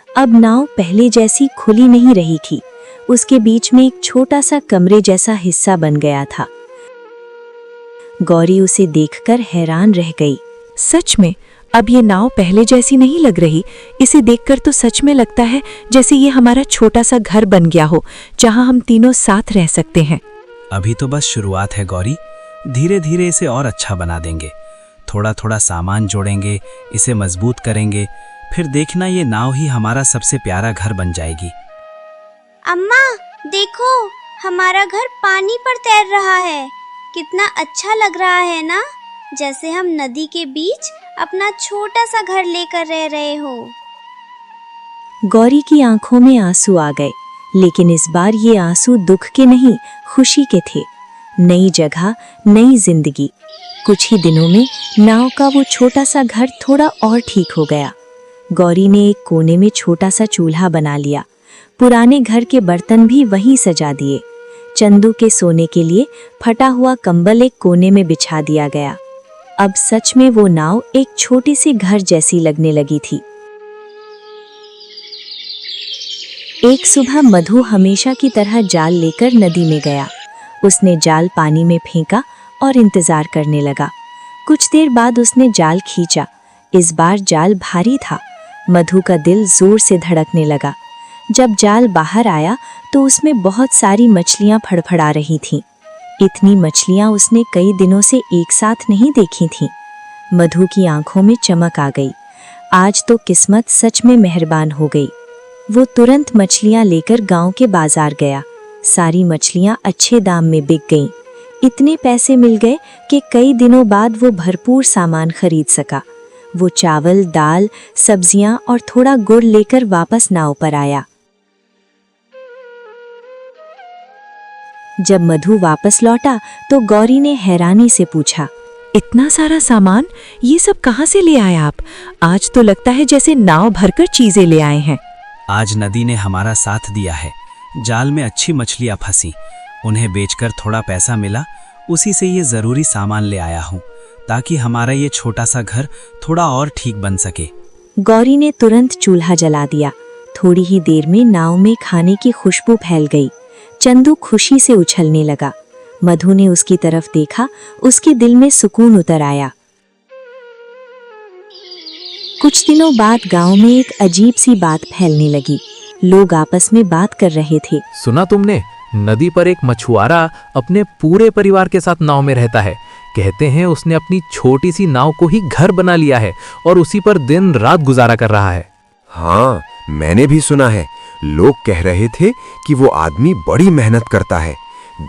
Speaker 1: अब नाव पहले जैसी खुली नहीं रही थी, उसके बीच में एक छोटा सा कमरे जैसा हिस्सा बन गया था। गौरी उसे देखकर हैरान रह गई।
Speaker 2: सच में अब ये नाव पहले जैसी नहीं लग रही। इसे देखकर तो सच में लगता है जैसे ये हमारा छोटा सा घर बन गया हो, जहां हम तीनों साथ रह सकते हैं।
Speaker 3: अभी तो बस शुरुआत है गौरी, धीरे धीरे इसे और अच्छा बना देंगे। थोड़ा थोड़ा सामान जोड़ेंगे, इसे मजबूत करेंगे, फिर देखना ये नाव ही हमारा सबसे प्यारा घर बन जाएगी।
Speaker 4: अम्मा, देखो, हमारा घर पानी पर तैर रहा है। कितना अच्छा लग रहा है ना, जैसे हम नदी के बीच अपना छोटा सा घर लेकर रह रहे हो।
Speaker 1: गौरी की आंखों में आंसू आ गए, लेकिन इस बार ये आंसू दुख के नहीं, खुशी के थे। नई जगह, नई जिंदगी। कुछ ही दिनों में नाव का वो छोटा सा घर थोड़ा और ठीक हो गया। गौरी ने एक कोने में छोटा सा चूल्हा बना लिया, पुराने घर के बर्तन भी वहीं सजा दिए। चंदू के सोने के लिए फटा हुआ कंबल एक कोने में बिछा दिया गया। अब सच में वो नाव एक छोटे से घर जैसी लगने लगी थी। एक सुबह मधु हमेशा की तरह जाल लेकर नदी में गया। उसने जाल पानी में फेंका और इंतजार करने लगा। कुछ देर बाद उसने जाल खींचा। इस बार जाल भारी था। मधु का दिल जोर से धड़कने लगा। जब जाल बाहर आया तो उसमें बहुत सारी मछलियां फड़फड़ा रही थीं। इतनी मछलियां उसने कई दिनों से एक साथ नहीं देखी थीं। मधु की आंखों में चमक आ गई। आज तो किस्मत सच में मेहरबान हो गई। वो तुरंत मछलियां लेकर गांव के बाजार गया। सारी मछलियां अच्छे दाम में बिक गईं। इतने पैसे मिल गए कि कई दिनों बाद वो भरपूर सामान खरीद सका। वो चावल, दाल, सब्जियां और थोड़ा गुड़ लेकर वापस नाव पर आया। जब मधु वापस लौटा तो गौरी ने हैरानी से पूछा,
Speaker 2: इतना सारा सामान, ये सब कहाँ से ले आए आप? आज तो लगता है जैसे नाव भरकर चीजें ले आए हैं।
Speaker 3: आज नदी ने हमारा साथ दिया है। जाल में अच्छी मछलियां फंसी, उन्हें बेचकर थोड़ा पैसा मिला, उसी से ये जरूरी सामान ले आया हूँ, ताकि हमारा ये छोटा सा घर थोड़ा और ठीक बन सके।
Speaker 1: गौरी ने तुरंत चूल्हा जला दिया। थोड़ी ही देर में नाव में खाने की खुशबू फैल गई। चंदू खुशी से उछलने लगा। मधु ने उसकी तरफ देखा, उसके दिल में सुकून उतर आया। कुछ दिनों बाद गांव में एक अजीब सी बात फैलने लगी। लोग आपस में बात कर रहे थे।
Speaker 10: सुना तुमने, नदी पर एक मछुआरा अपने पूरे परिवार के साथ नाव में रहता है। कहते हैं उसने अपनी छोटी सी नाव को ही घर बना लिया है और उसी पर दिन रात गुजारा कर रहा है।
Speaker 11: हाँ, मैंने भी सुना है। लोग कह रहे थे कि वो आदमी बड़ी मेहनत करता है,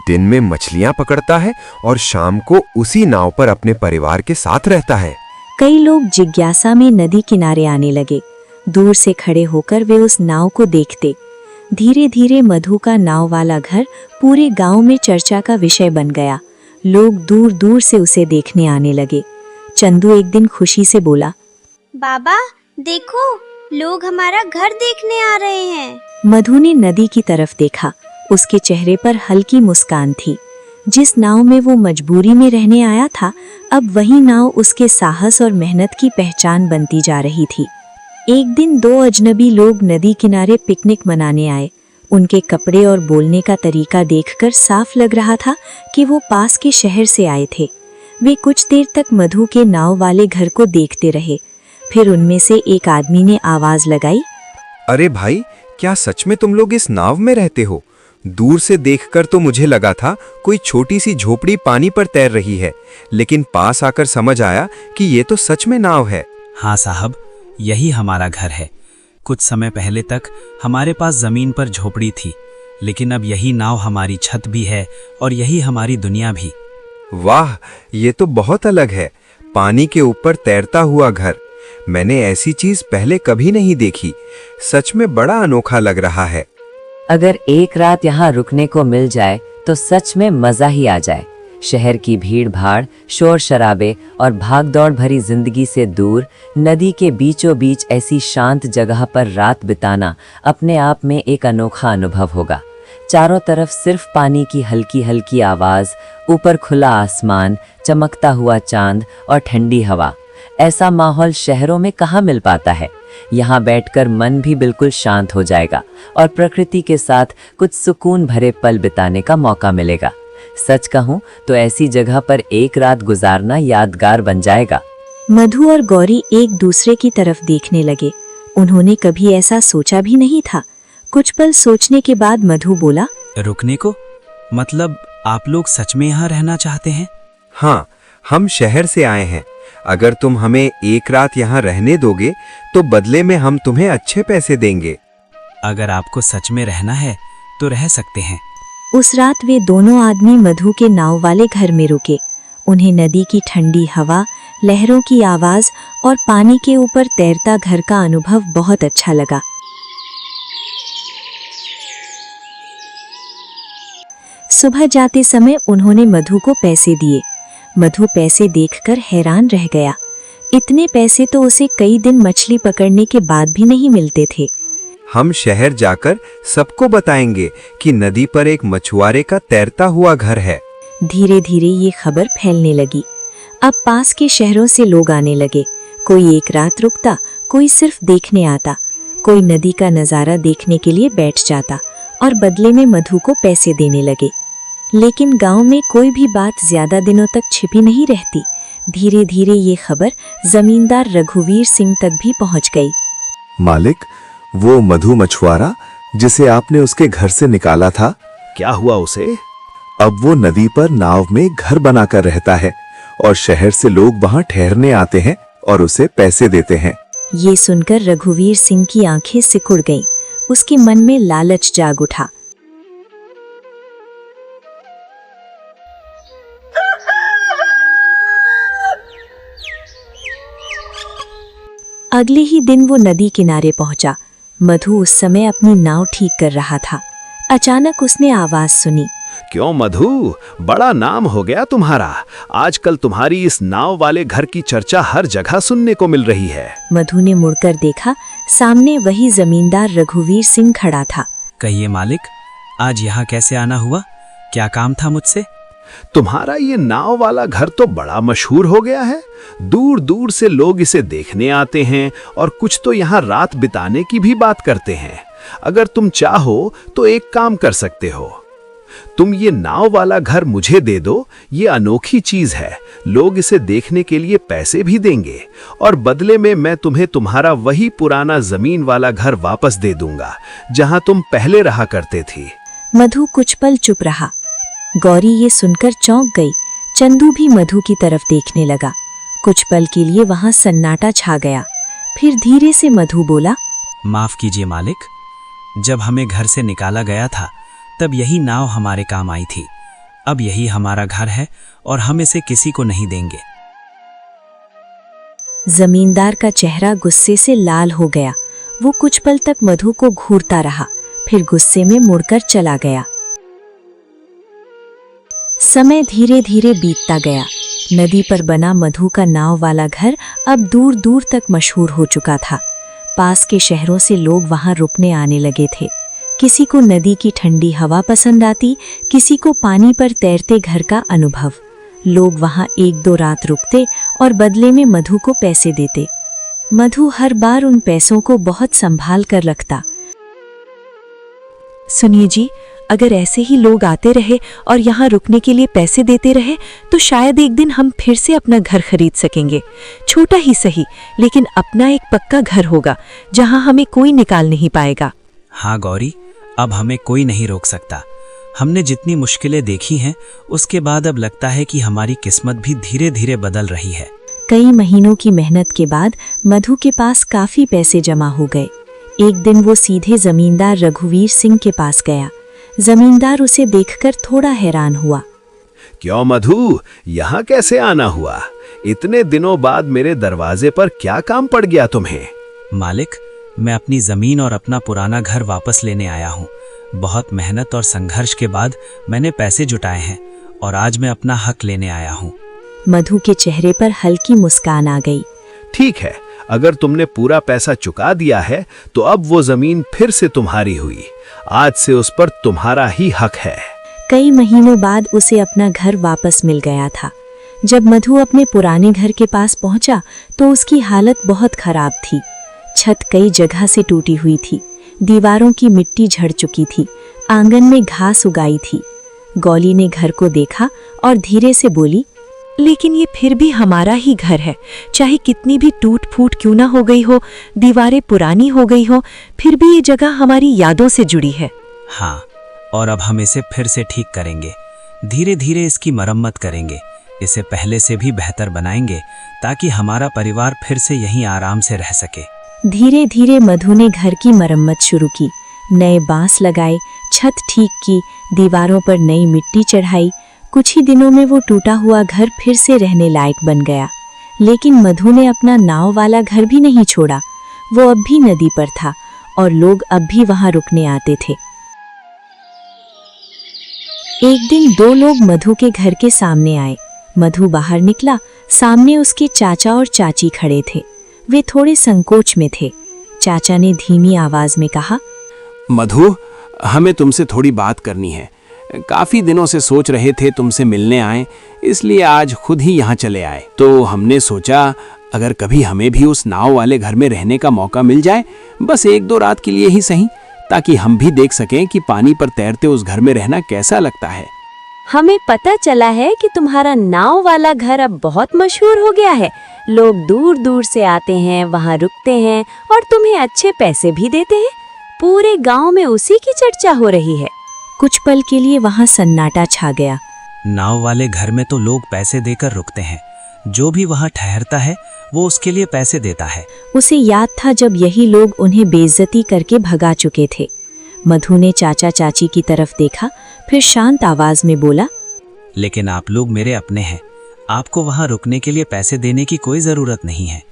Speaker 11: दिन में मछलियां पकड़ता है और शाम को उसी नाव पर अपने परिवार के साथ रहता है।
Speaker 1: कई लोग जिज्ञासा में नदी किनारे आने लगे। दूर से खड़े होकर वे उस नाव को देखते। धीरे धीरे मधु का नाव वाला घर पूरे गांव में चर्चा का विषय बन गया। लोग दूर दूर से उसे देखने आने लगे। चंदू एक दिन खुशी से बोला,
Speaker 4: बाबा देखो, लोग हमारा घर देखने आ रहे हैं।
Speaker 1: मधु ने नदी की तरफ देखा। उसके चेहरे पर हल्की मुस्कान थी। जिस नाव में वो मजबूरी में रहने आया था, अब वही नाव उसके साहस और मेहनत की पहचान बनती जा रही थी। एक दिन 2 अजनबी लोग नदी किनारे पिकनिक मनाने आए। उनके कपड़े और बोलने का तरीका देखकर साफ लग रहा था कि वो पास के शहर से आए थे। वे कुछ देर तक मधु के नाव वाले घर को देखते रहे। फिर उनमें से एक आदमी ने आवाज लगाई,
Speaker 11: अरे भाई, क्या सच में तुम लोग इस नाव में रहते हो? दूर से देखकर तो मुझे लगा था कोई छोटी सी झोपड़ी पानी पर तैर रही है, लेकिन पास आकर समझ आया कि ये तो सच में नाव है।
Speaker 3: हाँ साहब, यही हमारा घर है। कुछ समय पहले तक हमारे पास जमीन पर झोपड़ी थी, लेकिन अब यही नाव हमारी छत भी है और यही हमारी दुनिया भी।
Speaker 11: वाह, ये तो बहुत अलग है। पानी के ऊपर तैरता हुआ घर, मैंने ऐसी चीज पहले कभी नहीं देखी। सच में बड़ा अनोखा लग रहा है।
Speaker 9: अगर एक रात यहाँ रुकने को मिल जाए तो सच में मजा ही आ जाए। शहर की भीड़ भाड़, शोर शराबे और भागदौड़ भरी जिंदगी से दूर नदी के बीचों बीच ऐसी शांत जगह पर रात बिताना अपने आप में एक अनोखा अनुभव होगा। चारों तरफ सिर्फ पानी की हल्की हल्की आवाज, ऊपर खुला आसमान, चमकता हुआ चांद और ठंडी हवा। ऐसा माहौल शहरों में कहाँ मिल पाता है। यहाँ बैठकर मन भी बिल्कुल शांत हो जाएगा और प्रकृति के साथ कुछ सुकून भरे पल बिताने का मौका मिलेगा। सच कहूँ तो ऐसी जगह पर एक रात गुजारना यादगार बन जाएगा।
Speaker 1: मधु और गौरी एक दूसरे की तरफ देखने लगे। उन्होंने कभी ऐसा सोचा भी नहीं था। कुछ पल सोचने के बाद मधु बोला,
Speaker 3: रुकने को मतलब आप लोग सच में यहाँ रहना चाहते हैं?
Speaker 11: हाँ, हम शहर से आए हैं। अगर तुम हमें एक रात यहाँ रहने दोगे तो बदले में हम तुम्हें अच्छे पैसे देंगे।
Speaker 3: अगर आपको सच में रहना है तो रह सकते हैं।
Speaker 1: उस रात वे दोनों आदमी मधु के नाव वाले घर में रुके। उन्हें नदी की ठंडी हवा, लहरों की आवाज और पानी के ऊपर तैरता घर का अनुभव बहुत अच्छा लगा। सुबह जाते समय उन्होंने मधु को पैसे दिए। मधु पैसे देखकर हैरान रह गया। इतने पैसे तो उसे कई दिन मछली पकड़ने के बाद भी नहीं मिलते थे।
Speaker 11: हम शहर जाकर सबको बताएंगे कि नदी पर एक मछुआरे का तैरता हुआ घर है।
Speaker 1: धीरे धीरे ये खबर फैलने लगी। अब पास के शहरों से लोग आने लगे। कोई एक रात रुकता, कोई सिर्फ देखने आता, कोई नदी का नज़ारा देखने के लिए बैठ जाता और बदले में मधु को पैसे देने लगे। लेकिन गांव में कोई भी बात ज्यादा दिनों तक छिपी नहीं रहती। धीरे धीरे ये खबर जमींदार रघुवीर सिंह तक भी पहुंच गई।
Speaker 6: मालिक, वो मधु मछुआरा जिसे आपने उसके घर से निकाला था,
Speaker 5: क्या हुआ उसे?
Speaker 6: अब वो नदी पर नाव में घर बनाकर रहता है और शहर से लोग वहां ठहरने आते हैं और उसे पैसे देते हैं।
Speaker 1: ये सुनकर रघुवीर सिंह की आंखें सिकुड़ गईं। उसके मन में लालच जाग उठा। अगले ही दिन वो नदी किनारे पहुंचा। मधु उस समय अपनी नाव ठीक कर रहा था। अचानक उसने आवाज सुनी,
Speaker 5: क्यों मधु, बड़ा नाम हो गया तुम्हारा। आजकल तुम्हारी इस नाव वाले घर की चर्चा हर जगह सुनने को मिल रही है।
Speaker 1: मधु ने मुड़कर देखा। सामने वही जमींदार रघुवीर सिंह खड़ा था।
Speaker 3: कहिए मालिक, आज यहाँ कैसे आना हुआ? क्या काम था मुझसे?
Speaker 5: तुम्हारा ये नाव वाला घर तो बड़ा मशहूर हो गया है। दूर दूर से लोग इसे देखने आते हैं और कुछ तो यहाँ रात बिताने की भी बात करते हैं। अगर तुम चाहो तो एक काम कर सकते हो। तुम ये नाव वाला घर मुझे दे दो, ये अनोखी चीज है। लोग इसे देखने के लिए पैसे भी देंगे और बदले में मैं तुम्हें तुम्हारा वही पुराना जमीन वाला घर वापस दे दूंगा जहां तुम पहले रहा करते थे।
Speaker 1: मधु कुछ पल चुप रहा। गौरी ये सुनकर चौंक गई। चंदू भी मधु की तरफ देखने लगा। कुछ पल के लिए वहां सन्नाटा छा गया। फिर धीरे से मधु बोला,
Speaker 3: माफ कीजिए मालिक, जब हमें घर से निकाला गया था तब यही नाव हमारे काम आई थी। अब यही हमारा घर है और हम इसे किसी को नहीं देंगे।
Speaker 1: जमींदार का चेहरा गुस्से से लाल हो गया। वो कुछ पल तक मधु को घूरता रहा, फिर गुस्से में मुड़कर चला गया। समय धीरे धीरे बीतता गया। नदी पर बना मधु का नाव वाला घर अब दूर दूर तक मशहूर हो चुका था। पास के शहरों से लोग वहां रुकने आने लगे थे। किसी को नदी की ठंडी हवा पसंद आती, किसी को पानी पर तैरते घर का अनुभव। लोग वहां 1-2 रात रुकते और बदले में मधु को पैसे देते। मधु हर बार उन पैसों को बहुत संभाल कर रखता।
Speaker 2: सुनिए जी, अगर ऐसे ही लोग आते रहे और यहाँ रुकने के लिए पैसे देते रहे तो शायद एक दिन हम फिर से अपना घर खरीद सकेंगे। छोटा ही सही, लेकिन अपना एक पक्का घर होगा जहाँ हमें कोई निकाल नहीं पाएगा।
Speaker 3: हाँ गौरी, अब हमें कोई नहीं रोक सकता। हमने जितनी मुश्किलें देखी हैं उसके बाद अब लगता है कि हमारी किस्मत भी धीरे धीरे बदल रही है।
Speaker 1: कई महीनों की मेहनत के बाद मधु के पास काफी पैसे जमा हो गए। एक दिन वो सीधे जमींदार रघुवीर सिंह के पास गया। जमींदार उसे देखकर थोड़ा हैरान हुआ।
Speaker 5: क्यों मधु, यहाँ कैसे आना हुआ? इतने दिनों बाद मेरे दरवाजे पर क्या काम पड़ गया तुम्हें?
Speaker 3: मालिक, मैं अपनी जमीन और अपना पुराना घर वापस लेने आया हूँ। बहुत मेहनत और संघर्ष के बाद मैंने पैसे जुटाए हैं और आज मैं अपना हक लेने आया हूँ।
Speaker 1: मधु के चेहरे पर हल्की मुस्कान आ गई।
Speaker 5: ठीक है, अगर तुमने पूरा पैसा चुका दिया है तो अब वो जमीन फिर से तुम्हारी हुई। आज से उस पर तुम्हारा ही हक है।
Speaker 1: कई महीनों बाद उसे अपना घर वापस मिल गया था। जब मधु अपने पुराने घर के पास पहुंचा तो उसकी हालत बहुत खराब थी। छत कई जगह से टूटी हुई थी, दीवारों की मिट्टी झड़ चुकी थी, आंगन में घास उगाई थी। गौली ने घर को देखा और धीरे से बोली,
Speaker 2: लेकिन ये फिर भी हमारा ही घर है। चाहे कितनी भी टूट फूट क्यों ना हो गई हो, दीवारें पुरानी हो गई हो, फिर भी ये जगह हमारी यादों से जुड़ी है।
Speaker 3: हाँ, और अब हम इसे फिर से ठीक करेंगे। धीरे धीरे इसकी मरम्मत करेंगे, इसे पहले से भी बेहतर बनाएंगे ताकि हमारा परिवार फिर से यहीं आराम से रह सके।
Speaker 1: धीरे धीरे मधु ने घर की मरम्मत शुरू की। नए बांस लगाए, छत ठीक की, दीवारों पर नई मिट्टी चढ़ाई। कुछ ही दिनों में वो टूटा हुआ घर फिर से रहने लायक बन गया। लेकिन मधु ने अपना नाव वाला घर भी नहीं छोड़ा। वो अब भी नदी पर था और लोग अब भी वहां रुकने आते थे। एक दिन 2 लोग मधु के घर के सामने आए। मधु बाहर निकला। सामने उसके चाचा और चाची खड़े थे। वे थोड़े संकोच में थे। चाचा ने धीमी आवाज में कहा,
Speaker 8: मधु, हमें तुमसे थोड़ी बात करनी है। काफी दिनों से सोच रहे थे तुमसे मिलने आए, इसलिए आज खुद ही यहाँ चले आए। तो हमने सोचा अगर कभी हमें भी उस नाव वाले घर में रहने का मौका मिल जाए, बस 1-2 रात के लिए ही सही, ताकि हम भी देख सकें कि पानी पर तैरते उस घर में रहना कैसा लगता है।
Speaker 9: हमें पता चला है कि तुम्हारा नाव वाला घर अब बहुत मशहूर हो गया है। लोग दूर दूर से आते हैं, वहाँ रुकते हैं और तुम्हें अच्छे पैसे भी देते हैं। पूरे गांव में उसी की चर्चा हो रही है।
Speaker 1: कुछ पल के लिए वहां सन्नाटा छा गया।
Speaker 3: नाव वाले घर में तो लोग पैसे देकर रुकते हैं। जो भी वहां ठहरता है वो उसके लिए पैसे देता है।
Speaker 1: उसे याद था जब यही लोग उन्हें बेइज्जती करके भगा चुके थे। मधु ने चाचा चाची की तरफ देखा, फिर शांत आवाज में बोला,
Speaker 3: लेकिन आप लोग मेरे अपने हैं। आपको वहां रुकने के लिए पैसे देने की कोई जरूरत नहीं है।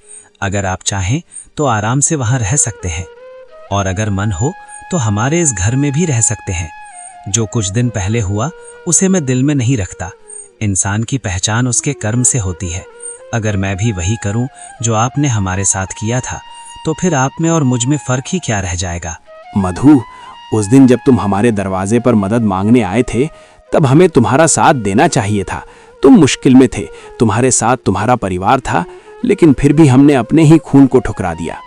Speaker 3: अगर आप चाहें तो आराम से वहां रह सकते हैं और अगर मन हो तो हमारे इस घर में भी रह सकते हैं। जो कुछ दिन पहले हुआ उसे मैं दिल में नहीं रखता। इंसान की पहचान उसके कर्म से होती है। अगर मैं भी वही करूं जो आपने हमारे साथ किया था तो फिर आप में और मुझ में फर्क ही क्या रह जाएगा।
Speaker 8: मधु, उस दिन जब तुम हमारे दरवाजे पर मदद मांगने आए थे तब हमें तुम्हारा साथ देना चाहिए था। तुम मुश्किल में थे, तुम्हारे साथ तुम्हारा परिवार था, लेकिन फिर भी हमने अपने ही खून को ठुकरा दिया।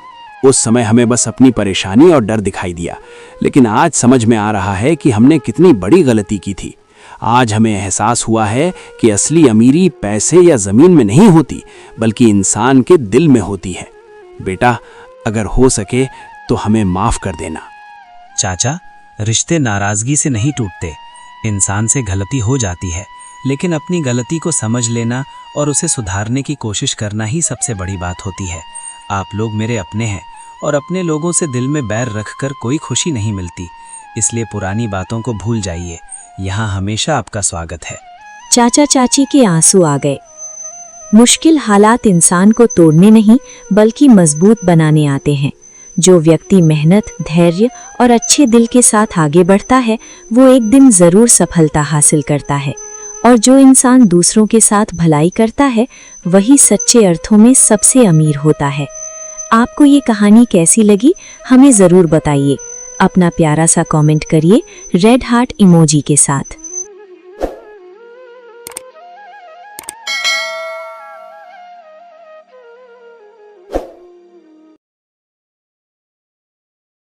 Speaker 8: उस समय हमें बस अपनी परेशानी और डर दिखाई दिया, लेकिन आज समझ में आ रहा है कि हमने कितनी बड़ी गलती की थी। आज हमें एहसास हुआ है कि असली अमीरी पैसे या जमीन में नहीं होती, बल्कि इंसान के दिल में होती है। बेटा, अगर हो सके तो हमें माफ कर देना।
Speaker 3: चाचा, रिश्ते नाराजगी से नहीं टूटते। इंसान से गलती हो जाती है, लेकिन अपनी गलती को समझ लेना और उसे सुधारने की कोशिश करना ही सबसे बड़ी बात होती है। आप लोग मेरे अपने हैं और अपने लोगों से दिल में बैर रखकर कोई खुशी नहीं मिलती। इसलिए पुरानी बातों को भूल जाइए। यहाँ हमेशा आपका स्वागत है।
Speaker 1: चाचा चाची के आंसू आ गए। मुश्किल हालात इंसान को तोड़ने नहीं बल्कि मजबूत बनाने आते हैं। जो व्यक्ति मेहनत, धैर्य और अच्छे दिल के साथ आगे बढ़ता है वो एक दिन जरूर सफलता हासिल करता है, और जो इंसान दूसरों के साथ भलाई करता है वही सच्चे अर्थों में सबसे अमीर होता है। आपको ये कहानी कैसी लगी हमें ज़रूर बताइए। अपना प्यारा सा कमेंट करिए रेड हार्ट इमोजी के साथ।